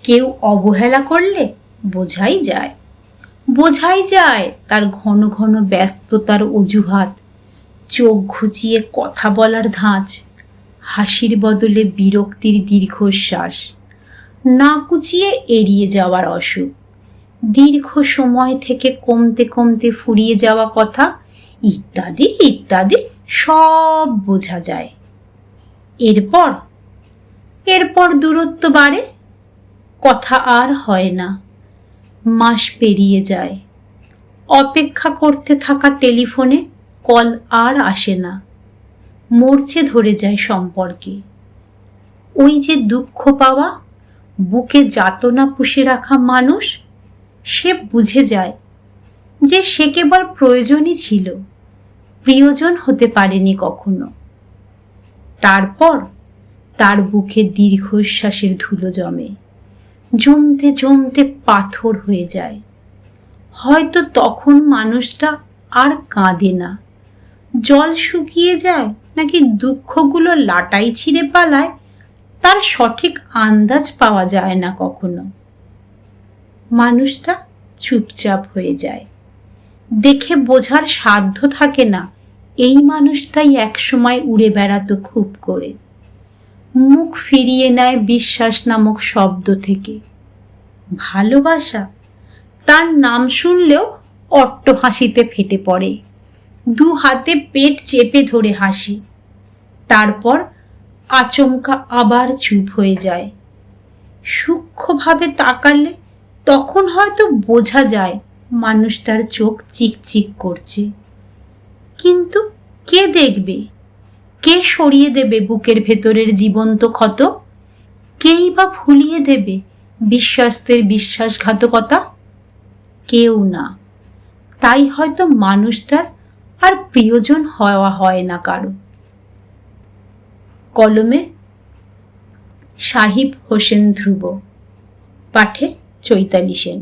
কেউ অবহেলা করলে বোঝাই যায় তার ঘন ঘন ব্যস্ততার অজুহাত, চোখ ঘুচিয়ে কথা বলার ধাঁচ, হাসির বদলে বিরক্তির দীর্ঘশ্বাস, না কুচিয়ে এড়িয়ে যাওয়ার অসুখ, দীর্ঘ সময় থেকে কমতে কমতে ফুরিয়ে যাওয়া কথা ইত্যাদি ইত্যাদি সব বোঝা যায়। এরপর দূরত্ব বাড়ে, কথা আর হয় না, মাস পেরিয়ে যায়, অপেক্ষা করতে থাকা টেলিফোনে কল আর আসে না, মরচে ধরে যায় সম্পর্কে। ওই যে দুঃখ পাওয়া, বুকে যাতনা পুষে রাখা মানুষ, সে বুঝে যায় যে সে কেবল প্রয়োজনই ছিল, প্রিয়জন হতে পারেনি কখনো। তারপর তার বুকে দীর্ঘশ্বাসের ধুলো জমতে জমতে পাথর হয়ে যায়। হয়তো তখন মানুষটা আর কাঁদে না, জল শুকিয়ে যায় নাকি দুঃখগুলো লাটাই ছিঁড়ে পালায়, তার সঠিক আন্দাজ পাওয়া যায় না কখনো। মানুষটা চুপচাপ হয়ে যায়, দেখে বোঝার সাধ্য থাকে না এই মানুষটাই একসময় উড়ে বেড়াতো খুব করে, মুখ ফিরিয়ে নেয় বিশ্বাস নামক শব্দ থেকে। ভালোবাসা, তার নাম শুনলেও অট্ট হাসিতে ফেটে পড়ে, দু হাতে পেট চেপে ধরে হাসি, তারপর আচমকা আবার চুপ হয়ে যায়। সূক্ষ্মভাবে তাকালে তখন হয়তো বোঝা যায় মানুষটার চোখ চিকচিক করছে, কিন্তু কে দেখবে? কে সরিয়ে দেবে বুকের ভেতরের জীবন্ত ক্ষত? কেই বা ভুলিয়ে দেবে বিশ্বাসের বিশ্বাসঘাতকতা? কেউ না। তাই হয়তো মানুষটার আর প্রিয়জন হওয়া হয় না কারো। কলমে সাহিব হোসেন ধ্রুব, পাঠে চৈতালি সেন।